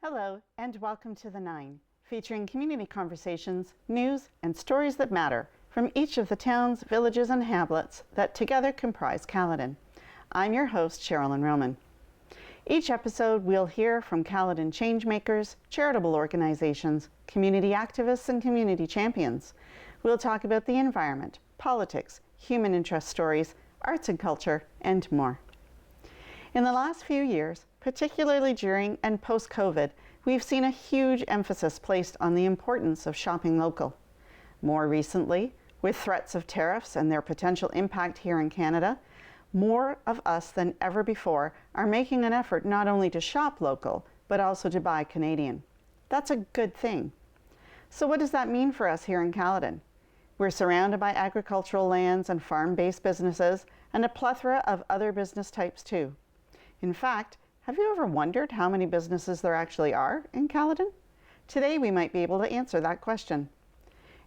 Hello, and welcome to The Nine, featuring community conversations, news, and stories that matter from each of the towns, villages, and hamlets that together comprise Caledon. I'm your host, Sherilyn Roman. Each episode, we'll hear from Caledon changemakers, charitable organizations, community activists, and community champions. We'll talk about the environment, politics, human interest stories, arts and culture, and more. In the last few years, particularly during and post-COVID, we've seen a huge emphasis placed on the importance of shopping local. More recently, with threats of tariffs and their potential impact here in Canada, more of us than ever before are making an effort not only to shop local, but also to buy Canadian. That's a good thing. So what does that mean for us here in Caledon? We're surrounded by agricultural lands and farm-based businesses, and a plethora of other business types too. In fact, have you ever wondered how many businesses there actually are in Caledon? Today we might be able to answer that question.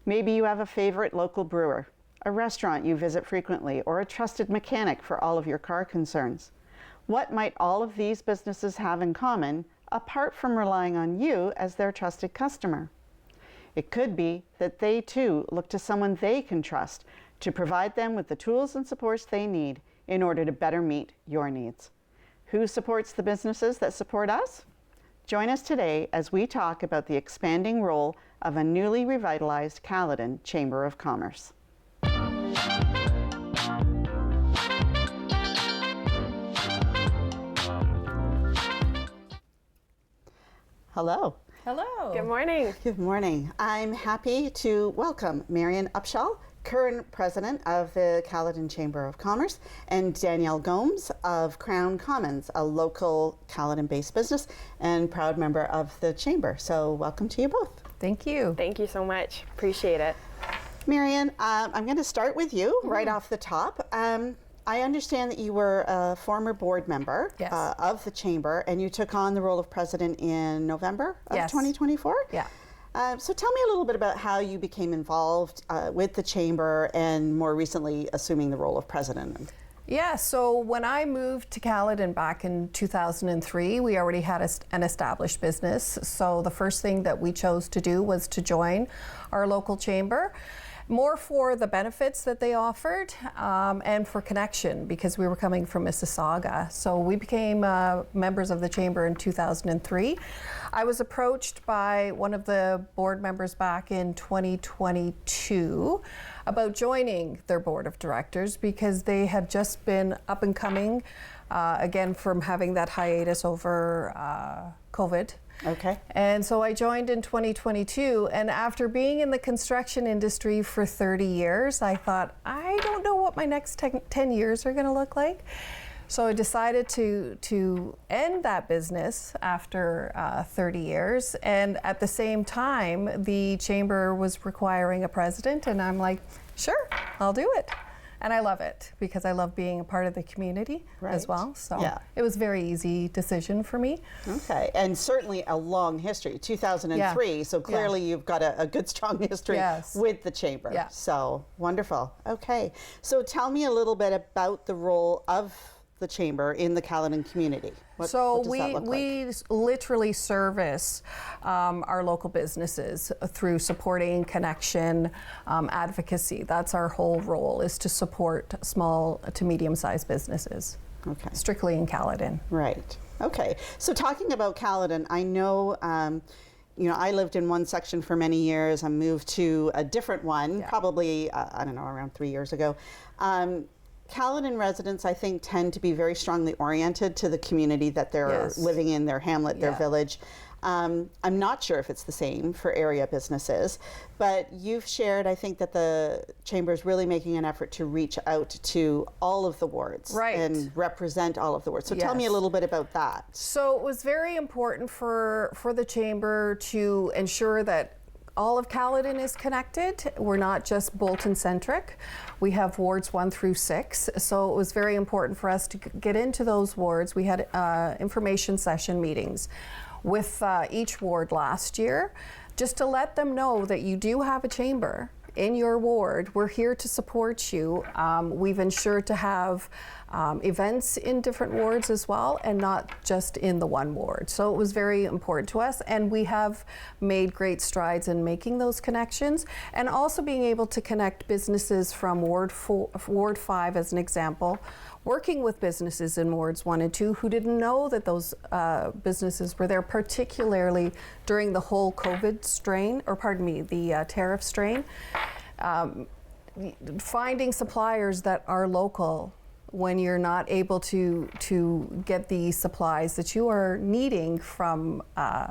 Maybe you have a favorite local brewer, a restaurant you visit frequently, or a trusted mechanic for all of your car concerns. What might all of these businesses have in common, apart from relying on you as their trusted customer? It could be that they too look to someone they can trust to provide them with the tools and supports they need in order to better meet your needs. Who supports the businesses that support us? Join us today as we talk about the expanding role of a newly revitalized Caledon Chamber of Commerce. Hello. Hello. Good morning. Good morning. I'm happy to welcome Marion Upshaw, current president of the Caledon Chamber of Commerce, and Danielle Gomes of Crown Commons, a local Caledon-based business and proud member of the Chamber. So welcome to you both. Thank you. Thank you so much. Appreciate it. Marion, I'm going to start with you right off the top. I understand that you were a former board member of the Chamber, and you took on the role of president in November of 2024? Yeah. So tell me a little bit about how you became involved with the Chamber and more recently assuming the role of president. Yeah, so when I moved to Caledon back in 2003, we already had an established business. So the first thing that we chose to do was to join our local chamber, more for the benefits that they offered and for connection, because we were coming from Mississauga. So we became members of the chamber in 2003. I was approached by one of the board members back in 2022 about joining their board of directors because they had just been up and coming again from having that hiatus over COVID. Okay. And so I joined in 2022, and after being in the construction industry for 30 years, I thought, I don't know what my next 10 years are going to look like. So I decided to end that business after 30 years, and at the same time, the chamber was requiring a president, and I'm like, sure, I'll do it. And I love it because I love being a part of the community as well. So it was a very easy decision for me. Okay, and certainly a long history, 2003. So clearly you've got a good, strong history with the Chamber. Yeah. So wonderful. Okay, so tell me a little bit about the role of the Chamber in the Caledon community. What does that look like? We literally service our local businesses through supporting connection, advocacy. That's our whole role, is to support small to medium-sized businesses. Okay. Strictly in Caledon. Right. Okay. So talking about Caledon, I know I lived in one section for many years. I moved to a different one, probably, I don't know, around 3 years ago. Caledon residents, I think, tend to be very strongly oriented to the community that they're living in, their hamlet, their village. I'm not sure if it's the same for area businesses, but you've shared, I think, that the Chamber is really making an effort to reach out to all of the wards and represent all of the wards. So tell me a little bit about that. So it was very important for the Chamber to ensure that all of Caledon is connected. We're not just Bolton-centric. We have wards 1 through 6. So it was very important for us to get into those wards. We had information session meetings with each ward last year, just to let them know that you do have a chamber in your ward. We're here to support you. We've ensured to have events in different wards as well, and not just in the one ward. So it was very important to us, and we have made great strides in making those connections, and also being able to connect businesses from Ward 5 as an example, working with businesses in wards 1 and 2 who didn't know that those businesses were there, particularly during the whole COVID strain, or pardon me, the tariff strain. Finding suppliers that are local when you're not able to get the supplies that you are needing from,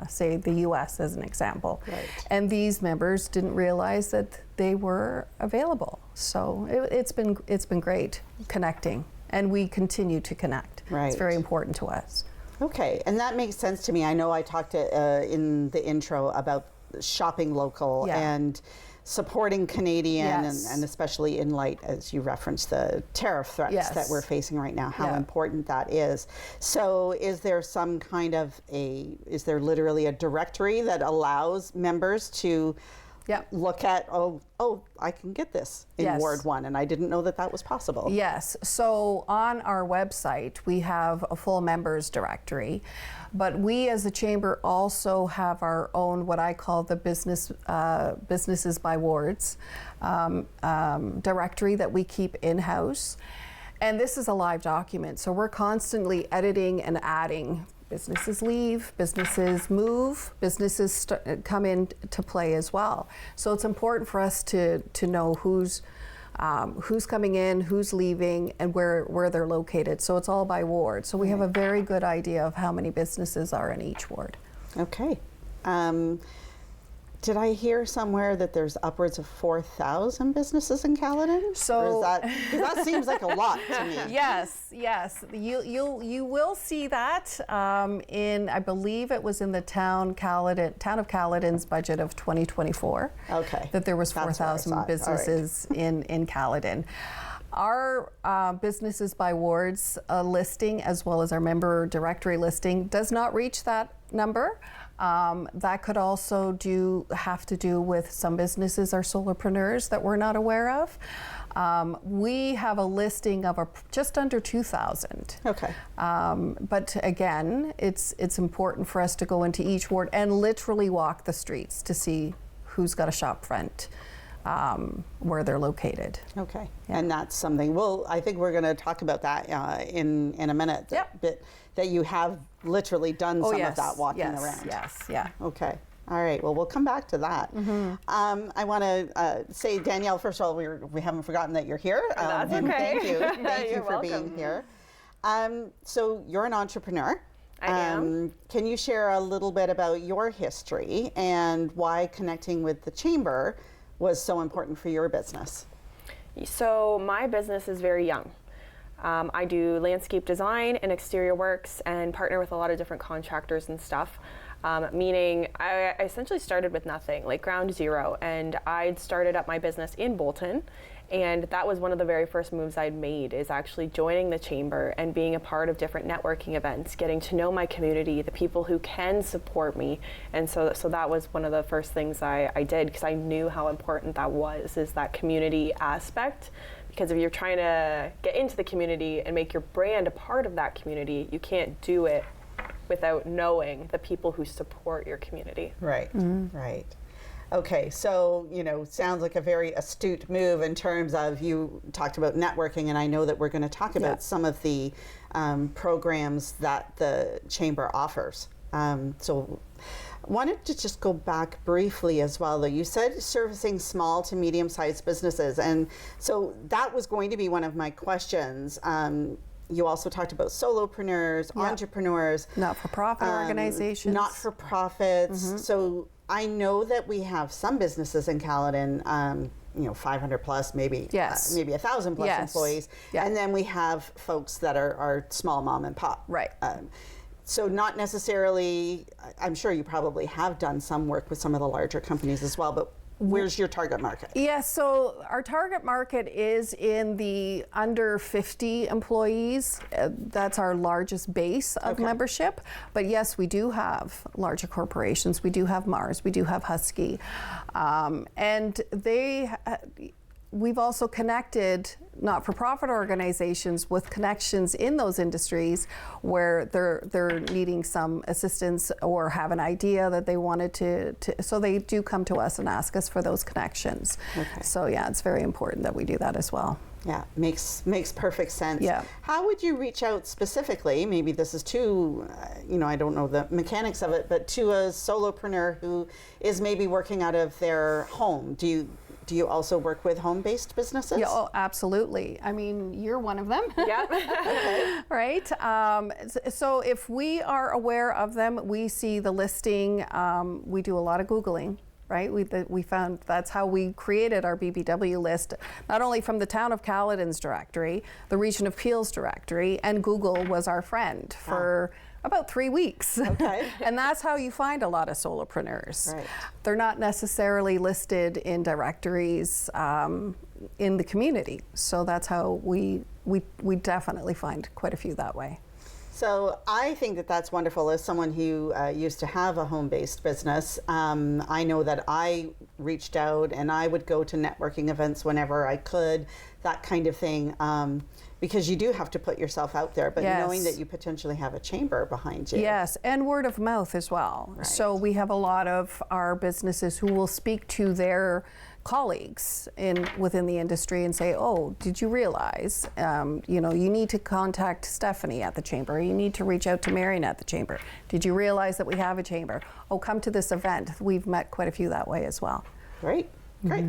say, the U.S. as an example. Right. And these members didn't realize that they were available. So it's been great connecting, and we continue to connect. Right. It's very important to us. Okay, and that makes sense to me. I know I talked in the intro about shopping local and supporting Canadian, and especially in light, as you referenced, the tariff threats that we're facing right now, how important that is. So is there some kind of is there literally a directory that allows members to look at, oh, I can get this in Ward 1, and I didn't know that that was possible. Yes, so on our website, we have a full members directory, but we as a chamber also have our own, what I call the businesses by wards directory that we keep in-house. And this is a live document, so we're constantly editing and adding. Businesses leave, businesses move, businesses come into play as well. So it's important for us to know who's coming in, who's leaving, and where they're located. So it's all by ward. So we have a very good idea of how many businesses are in each ward. Okay. Did I hear somewhere that there's upwards of 4,000 businesses in Caledon? So that seems like a lot to me. Yes. You will see that in, I believe it was in the Town of Caledon's budget of 2024. Okay. That there was 4,000 businesses in Caledon. Our businesses by wards listing, as well as our member directory listing, does not reach that number. That could also have to do with some businesses are solopreneurs that we're not aware of. We have a listing of just under 2,000. Okay. But again, it's important for us to go into each ward and literally walk the streets to see who's got a shop front, where they're located. Okay. Yeah. And that's something, I think we're going to talk about that in a minute. That you have literally done some of that walking around. Yes, yeah. Okay. All right. Well, we'll come back to that. I want to say, Danielle, first of all, we haven't forgotten that you're here. That's okay. Thank you. Thank you for welcome. being here. So you're an entrepreneur. I am. Can you share a little bit about your history and why connecting with the Chamber was so important for your business? So my business is very young. I do landscape design and exterior works and partner with a lot of different contractors and stuff, meaning I essentially started with nothing, like ground zero, and I'd started up my business in Bolton, and that was one of the very first moves I'd made, is actually joining the Chamber and being a part of different networking events, getting to know my community, the people who can support me, and so that was one of the first things I did, because I knew how important that was, is that community aspect. Because if you're trying to get into the community and make your brand a part of that community, you can't do it without knowing the people who support your community. Right, right. Okay, so, sounds like a very astute move in terms of, you talked about networking, and I know that we're going to talk about some of the programs that the Chamber offers. So wanted to just go back briefly as well, though. You said servicing small to medium-sized businesses, and so that was going to be one of my questions. You also talked about solopreneurs, entrepreneurs, not-for-profit organizations, not-for-profits. So I know that we have some businesses in Caledon, 500 plus, maybe 1,000 plus employees, and then we have folks that are small mom and pop. Right. So not necessarily, I'm sure you probably have done some work with some of the larger companies as well, but where's your target market? Yeah, so our target market is in the under 50 employees. That's our largest base of membership. But yes, we do have larger corporations. We do have Mars. We do have Husky. And we've also connected not-for-profit organizations with connections in those industries where they're needing some assistance or have an idea that they wanted to so they do come to us and ask us for those connections. Okay. So yeah, it's very important that we do that as well. Yeah, makes perfect sense. Yeah. How would you reach out specifically? Maybe this is too, I don't know the mechanics of it, but to a solopreneur who is maybe working out of their home. Do you also work with home-based businesses? Yeah, oh, absolutely. I mean, you're one of them. Yeah. Okay. Right. So if we are aware of them, we see the listing. We do a lot of Googling. Right, we found that's how we created our BBW list, not only from the Town of Caledon's directory, the Region of Peel's directory, and Google was our friend for about 3 weeks. Okay. And that's how you find a lot of solopreneurs. Right. They're not necessarily listed in directories in the community, so that's how we definitely find quite a few that way. So I think that that's wonderful. As someone who used to have a home-based business, I know that I reached out and I would go to networking events whenever I could, that kind of thing, because you do have to put yourself out there, but Yes. knowing that you potentially have a chamber behind you. Yes, and word of mouth as well. Right. So we have a lot of our businesses who will speak to their colleagues within the industry and say, oh, did you realize, you need to contact Stephanie at the chamber. You need to reach out to Marion at the chamber. Did you realize that we have a chamber? Oh, come to this event. We've met quite a few that way as well. Great.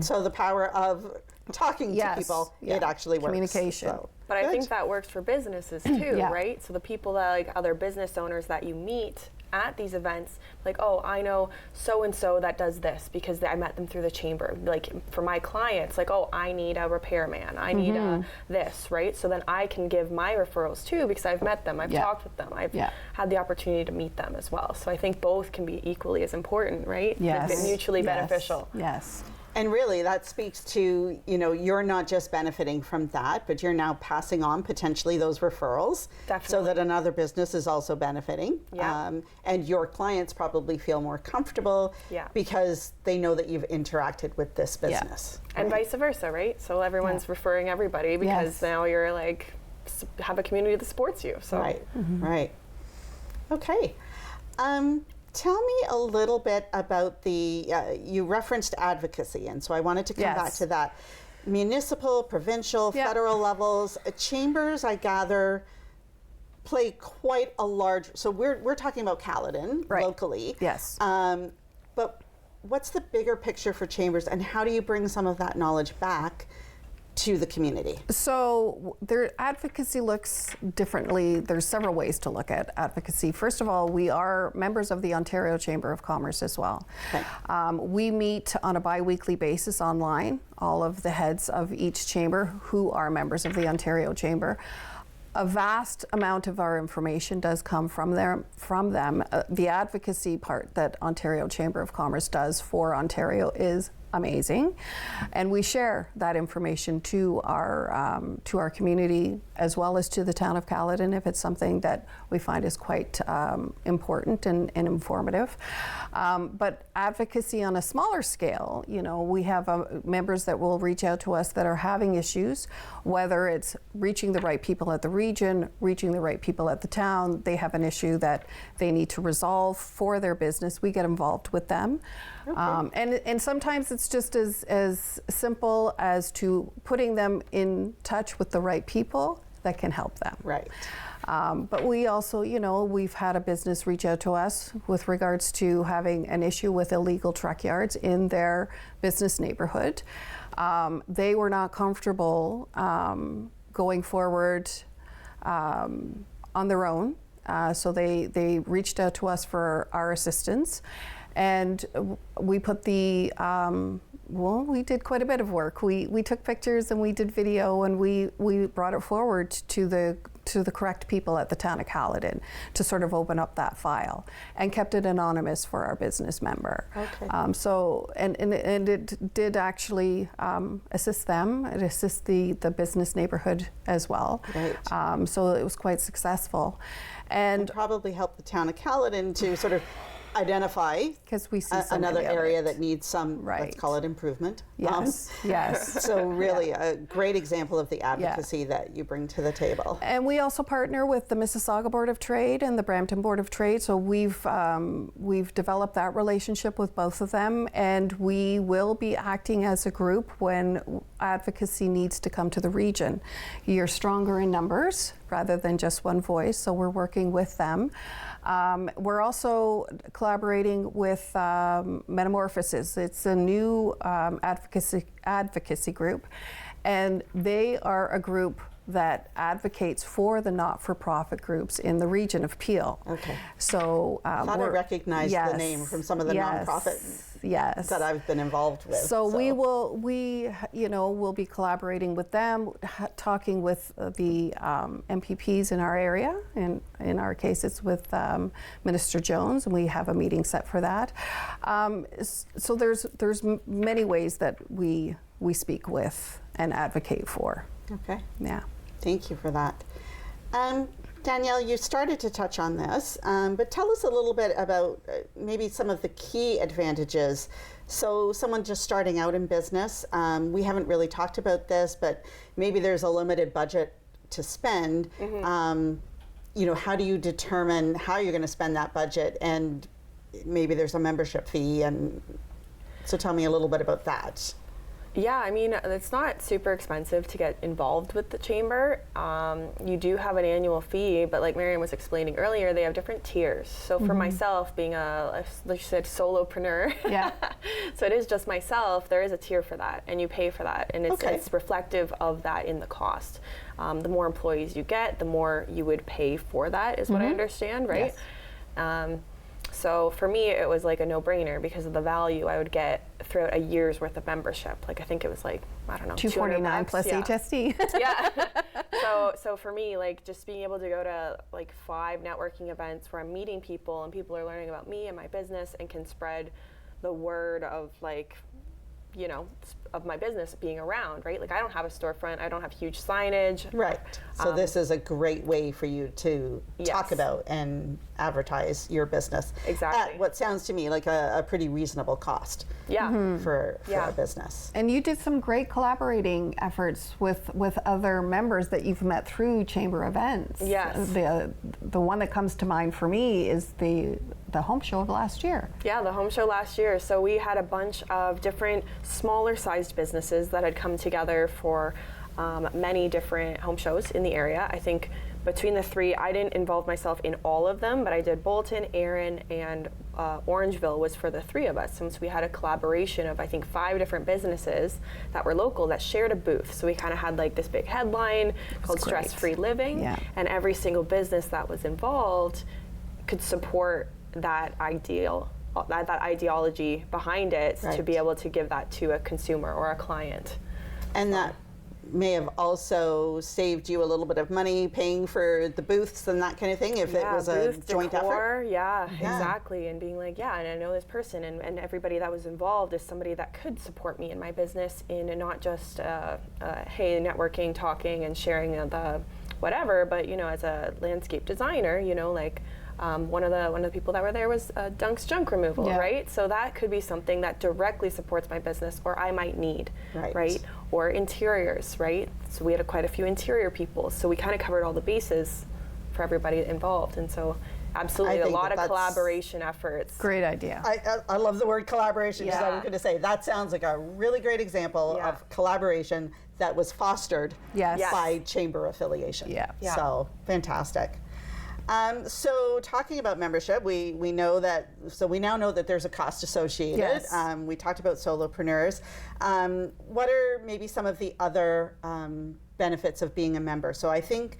So the power of talking to people, yeah. it actually works. Communication. So, But I good. think that works for businesses too, Yeah. right? So the people that, like other business owners that you meet at these events, like, oh, I know so-and-so that does this because I met them through the chamber. Like for my clients, like, oh, I need a repairman, I need this, right? So then I can give my referrals too because I've met them, I've Yeah. talked with them, I've Yeah. had the opportunity to meet them as well. So I think both can be equally as important, right? Yes. Like, mutually Yes. beneficial. Yes. And really, that speaks to, you're not just benefiting from that, but you're now passing on potentially those referrals so Definitely. that another business is also benefiting. Yeah. And your clients probably feel more comfortable Yeah. because they know that you've interacted with this business. And vice versa, right? So everyone's referring everybody because Yes. now you're like, have a community that supports you. So Right, right. Okay. Tell me a little bit about you referenced advocacy, and so I wanted to come Yes. back to that. Municipal, provincial, Yeah. federal levels, chambers, I gather, play quite a large, so we're talking about Caledon Right. locally. Yes. But what's the bigger picture for chambers, and how do you bring some of that knowledge back to the community? So their advocacy looks differently. There's several ways to look at advocacy. First of all, we are members of the Ontario Chamber of Commerce as well. Okay. We meet on a bi-weekly basis online, all of the heads of each chamber who are members of the Ontario Chamber. A vast amount of our information does come from them. The advocacy part that Ontario Chamber of Commerce does for Ontario is amazing, and we share that information to our community as well as to the Town of Caledon if it's something that we find is quite important and informative. But advocacy on a smaller scale, we have members that will reach out to us that are having issues, whether it's reaching the right people at the region, reaching the right people at the town. They have an issue that they need to resolve for their business. We get involved with them. Okay. And sometimes it's just as simple as to putting them in touch with the right people that can help them. Right. But we also, we've had a business reach out to us with regards to having an issue with illegal truck yards in their business neighborhood. They were not comfortable going forward on their own, so they reached out to us for our assistance. And we put we did quite a bit of work. We took pictures and we did video, and we brought it forward to the correct people at the Town of Caledon to sort of open up that file, and kept it anonymous for our business member. Okay. So it did actually assist them. It assists the business neighborhood as well. Right. So it was quite successful, and Probably help the Town of Caledon to sort of identify because we see so another many of area it. that needs some, let's Right. call it improvement. Yes, yes. So really a great example of the advocacy that you bring to the table. And we also partner with the Mississauga Board of Trade and the Brampton Board of Trade. So we've developed that relationship with both of them, and we will be acting as a group when advocacy needs to come to the region. You're stronger in numbers rather than just one voice, so we're working with them. We're also collaborating with Metamorphosis. It's a new advocacy group, and they are a group that advocates for the not-for-profit groups in the region of Peel. Okay. So I thought I recognized the name from some of the nonprofit that I've been involved with. So we will be collaborating with them, talking with the MPPs in our area. And in our case, it's with Minister Jones, and we have a meeting set for that. So there's many ways that we speak with and advocate for. Okay. Yeah. Thank you for that. Danielle, you started to touch on this, but tell us a little bit about maybe some of the key advantages. So someone just starting out in business, we haven't really talked about this, but maybe there's a limited budget to spend. Mm-hmm. How do you determine how you're going to spend that budget? And maybe there's a membership fee. And so tell me a little bit about that. Yeah, I mean, it's not super expensive to get involved with the chamber. You do have an annual fee, but like Marian was explaining earlier, they have different tiers. So for myself, being like you said, solopreneur, so it is just myself, there is a tier for that, and you pay for that, and it's reflective of that in the cost. The more employees you get, the more you would pay for that, is what I understand, right? Yes. So for me, it was like a no-brainer because of the value I would get throughout a year's worth of membership. Like I think it was like, I don't know, $249 plus HST. Yeah. So for me, like just being able to go to like 5 networking events where I'm meeting people and people are learning about me and my business and can spread the word of like, of my business being around, right? Like I don't have a storefront, I don't have huge signage. Right. So this is a great way for you to talk about and advertise your business. Exactly. At what sounds to me like a pretty reasonable cost. Yeah. For a business. And you did some great collaborating efforts with other members that you've met through chamber events. Yes. The one that comes to mind for me is the home show of last year. Yeah, the home show last year. So we had a bunch of different smaller sized businesses that had come together for many different home shows in the area. I think between the 3, I didn't involve myself in all of them, but I did Bolton, Erin, and Orangeville was for the 3 of us. Since we had a collaboration of I think 5 different businesses that were local that shared a booth. So we kind of had like this big headline called Stress-Free Living, and every single business that was involved could support that ideology behind it to be able to give that to a consumer or a client. And that may have also saved you a little bit of money paying for the booths and that kind of thing if it was a joint effort. Yeah, exactly. And being like, and I know this person and everybody that was involved is somebody that could support me in my business in not just, hey, networking, talking and sharing the whatever, but, as a landscape designer, one of the people that were there was Dunk's junk removal, right? So that could be something that directly supports my business or I might need, right? Or interiors, right? So we had quite a few interior people. So we kind of covered all the bases for everybody involved. And so absolutely a lot of collaboration efforts. Great idea. I love the word collaboration because I was going to say that sounds like a really great example of collaboration that was fostered by chamber affiliation. So fantastic. So talking about membership, we now know that there's a cost associated. Yes. We talked about solopreneurs. What are maybe some of the other benefits of being a member? So I think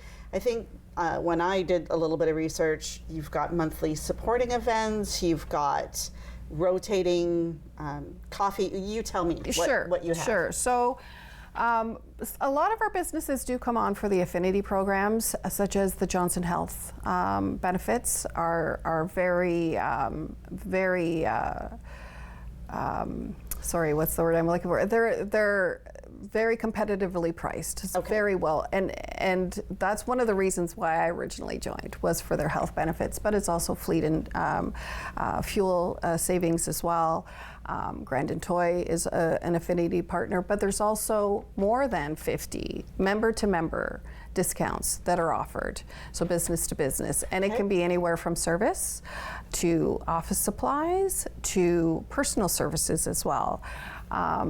when I did a little bit of research, you've got monthly supporting events, you've got rotating coffee. You tell me what you have. Sure. So a lot of our businesses do come on for the affinity programs, such as the Johnson Health benefits are very, sorry, what's the word I'm looking for? They're very competitively priced. It's Okay. very well, and that's one of the reasons why I originally joined, was for their health benefits, but it's also fleet and fuel savings as well. Grandin Toy is an affinity partner, but there's also more than 50 member-to-member discounts that are offered, so business to business, and it can be anywhere from service to office supplies to personal services as well.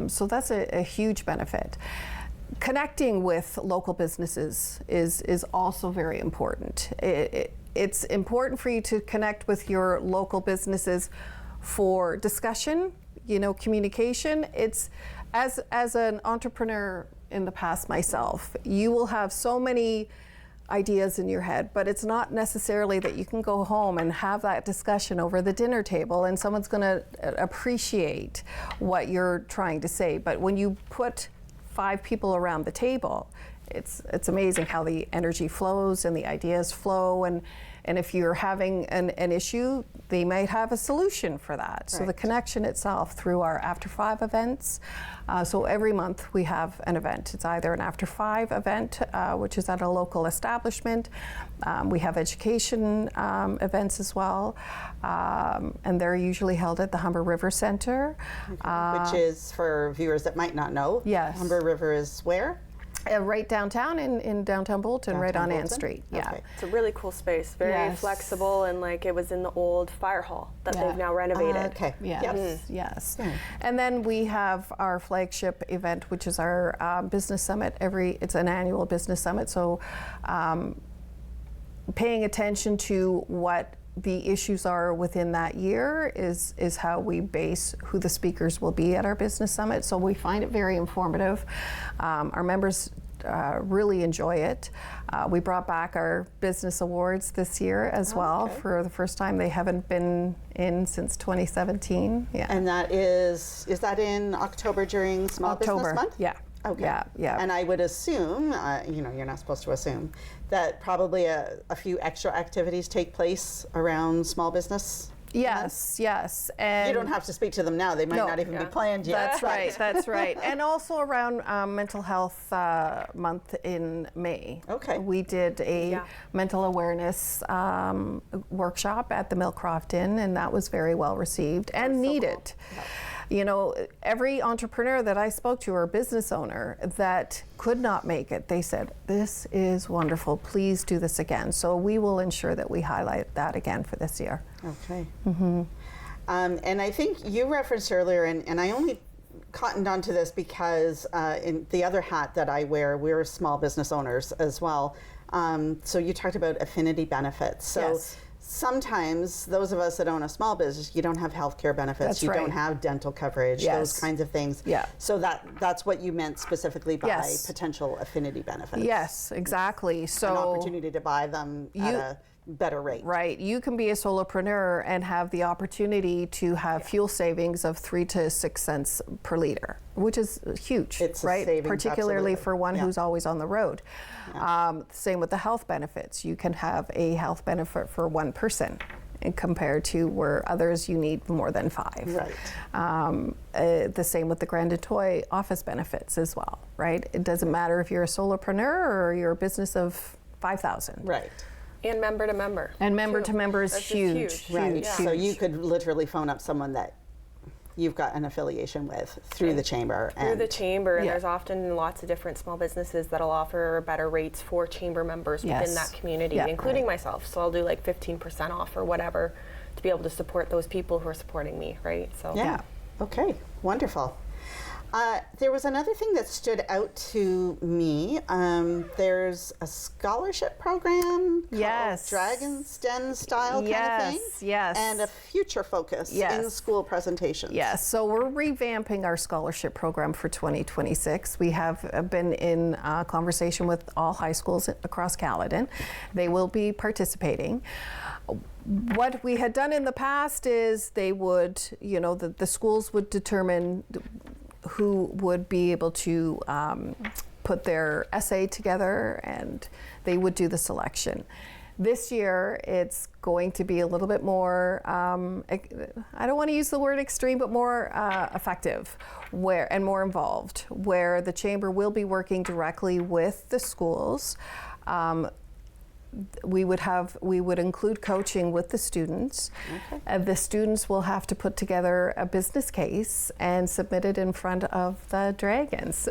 So that's a huge benefit. Connecting with local businesses is also very important. It's important for you to connect with your local businesses for discussion, communication. It's as an entrepreneur in the past myself, you will have so many ideas in your head, but it's not necessarily that you can go home and have that discussion over the dinner table and someone's going to appreciate what you're trying to say. But when you put 5 people around the table, it's amazing how the energy flows and the ideas flow, and if you're having an issue, they might have a solution for that. Right. So the connection itself through our After 5 events. So every month we have an event. It's either an After 5 event, which is at a local establishment. We have education events as well, and they're usually held at the Humber River Center. Which is, for viewers that might not know, yes. Humber River is where? Right downtown in downtown Bolton, right on Ann Street. Yeah, Okay. It's a really cool space, very flexible, and like it was in the old fire hall that they've now renovated. Okay. Yes, yes. And then we have our flagship event, which is our business summit. It's an annual business summit. So paying attention to what the issues are within that year is how we base who the speakers will be at our business summit. So we find it very informative. Our members really enjoy it. We brought back our business awards this year as well for the first time. They haven't been in since 2017. Yeah. And that is that in October during Small Business Month? Yeah. Okay. Yeah. And I would assume, you're not supposed to assume, that probably a few extra activities take place around small business. Yes, yes. And you don't have to speak to them now. They might not even be planned yet. That's right, that's right. And also around Mental Health Month in May. Okay. We did a mental awareness workshop at the Millcroft Inn, and that was very well received and needed. Every entrepreneur that I spoke to, or business owner that could not make it, they said, this is wonderful, please do this again. So we will ensure that we highlight that again for this year. Okay. Mm-hmm. And I think you referenced earlier, and I only cottoned onto this because in the other hat that I wear, we're small business owners as well. So you talked about affinity benefits. So sometimes those of us that own a small business, you don't have health care benefits, don't have dental coverage, those kinds of things. Yeah. So that's what you meant specifically by potential affinity benefits. Yes, exactly. So an opportunity to buy them at a better rate. Right. You can be a solopreneur and have the opportunity to have fuel savings of 3 to 6 cents per liter, which is huge, it's right? Savings, particularly absolutely. For one who's always on the road. Same with the health benefits. You can have a health benefit for one person, and compared to where others you need more than 5. Right. The same with the Grandin Toy office benefits as well, right? It doesn't matter if you're a solopreneur or you're a business of 5,000. Right. And member to member. And member to member is huge. Right. Huge. So you could literally phone up someone that you've got an affiliation with through the chamber. And there's often lots of different small businesses that'll offer better rates for chamber members within that community, including myself. So I'll do like 15% off or whatever to be able to support those people who are supporting me, right? So Okay, wonderful. There was another thing that stood out to me. There's a scholarship program called Dragon's Den style kind of thing. Yes. And a future focus in school presentations. Yes. So we're revamping our scholarship program for 2026. We have been in conversation with all high schools across Caledon. They will be participating. What we had done in the past is they would, the schools would determine who would be able to put their essay together, and they would do the selection. This year, it's going to be a little bit more, I don't want to use the word extreme, but more effective and more involved, where the Chamber will be working directly with the schools. We would include coaching with the students. Okay. The students will have to put together a business case and submit it in front of the dragons.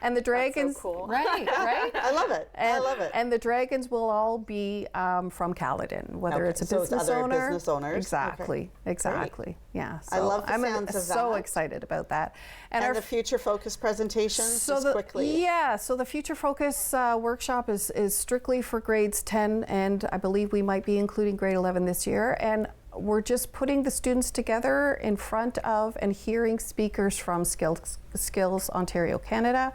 And the dragons, That's so cool. right? I love it. I love it. And the dragons will all be from Caledon, whether Okay, it's a so it's business other owner. business owners. Exactly, exactly. Yeah. I love the I'm sounds of so that. excited about that. And the future focus presentations, just quickly. Yeah, so the Future Focus workshop is strictly for grades 10, and I believe we might be including grade 11 this year. And we're just putting the students together in front of and hearing speakers from Skills Ontario, Canada.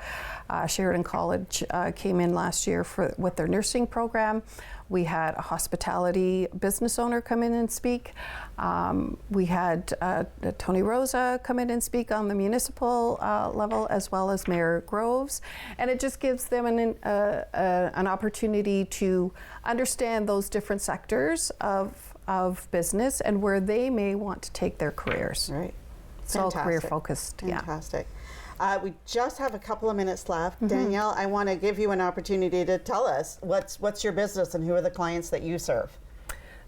Sheridan College came in last year with their nursing program. We had a hospitality business owner come in and speak. We had Tony Rosa come in and speak on the municipal level, as well as Mayor Groves. And it just gives them an opportunity to understand those different sectors of business and where they may want to take their careers. Right. It's all career focused. Fantastic. We just have a couple of minutes left. Danielle, I want to give you an opportunity to tell us what's your business and who are the clients that you serve?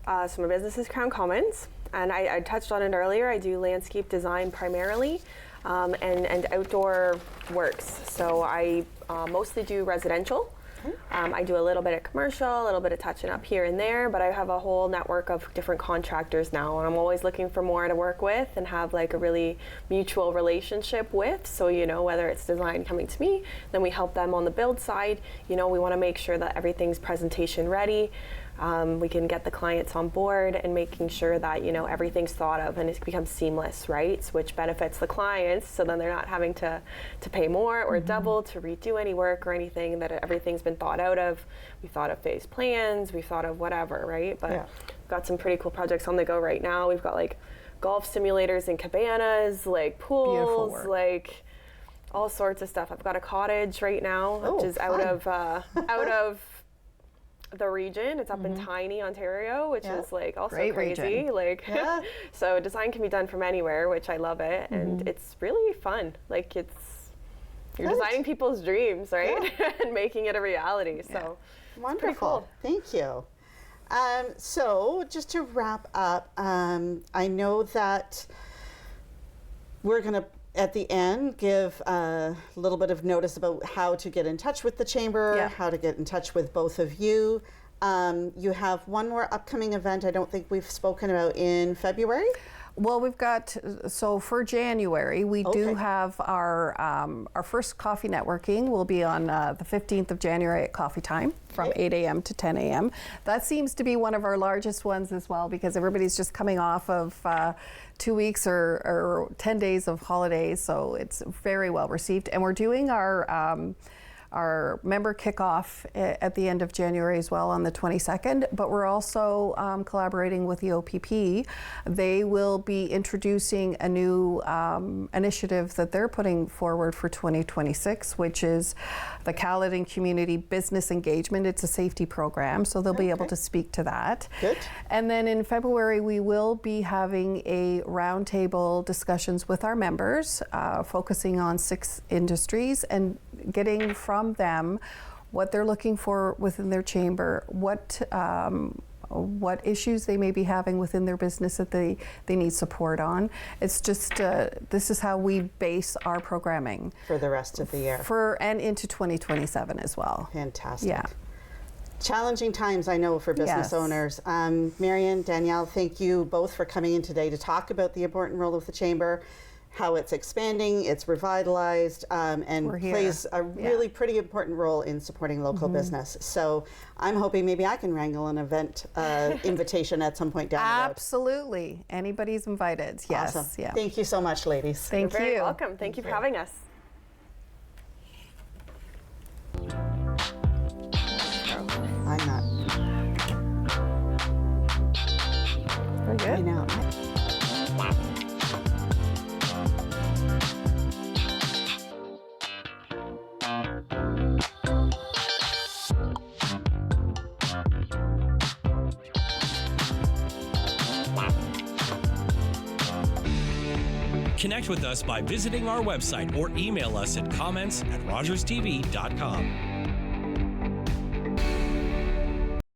So my business is Crown Commons, and I touched on it earlier. I do landscape design primarily, and outdoor works. So I mostly do residential. I do a little bit of commercial, a little bit of touching up here and there, but I have a whole network of different contractors now, and I'm always looking for more to work with and have like a really mutual relationship with. So, you know, whether it's design coming to me, then we help them on the build side. You know, we want to make sure that everything's presentation ready. We can get the clients on board and making sure that, you know, everything's thought of and it becomes seamless, right? Which benefits the clients, so then they're not having to pay more or double to redo any work or anything, that everything's been thought out of. We've thought of phase plans, we've thought of whatever, right? But Yeah. we've got some pretty cool projects on the go right now. We've got like golf simulators and cabanas, like pools, like all sorts of stuff. I've got a cottage right now, which is out of the region. It's up in Tiny, Ontario, which is like also Great crazy. region. Like, so design can be done from anywhere, which I love it, and it's really fun. Like you're designing people's dreams, right, and making it a reality. So Wonderful. pretty cool. Thank you. So just to wrap up, I know that we're going to, at the end, give a little bit of notice about how to get in touch with the Chamber, how to get in touch with both of you. You have one more upcoming event I don't think we've spoken about in February. Well, we've got, so for January, we do have our first coffee networking will be on the 15th of January at coffee time from 8 a.m. to 10 a.m. That seems to be one of our largest ones as well, because everybody's just coming off of 2 weeks or 10 days of holidays, so it's very well received. And we're doing our member kickoff at the end of January as well on the 22nd, but we're also collaborating with the OPP. They will be introducing a new initiative that they're putting forward for 2026, which is the Caledon Community Business Engagement. It's a safety program, so they'll be able to speak to that. Good. And then in February, we will be having a roundtable discussions with our members, focusing on 6 industries and getting from them what they're looking for within their chamber, what issues they may be having within their business that they need support on. It's just, this is how we base our programming. For the rest of the year. And into 2027 as well. Fantastic. Yeah. Challenging times, I know, for business owners. Marion, Danielle, thank you both for coming in today to talk about the important role of the Chamber, how it's expanding, it's revitalized, and plays a really pretty important role in supporting local business. So I'm hoping maybe I can wrangle an event invitation at some point down the road. Absolutely. Anybody's invited. Yes. Awesome. Yeah. Thank you so much, ladies. Thank You're very you. welcome. Thank you for having us. I'm not. Very good. I know. Connect with us by visiting our website or email us at comments@rogerstv.com.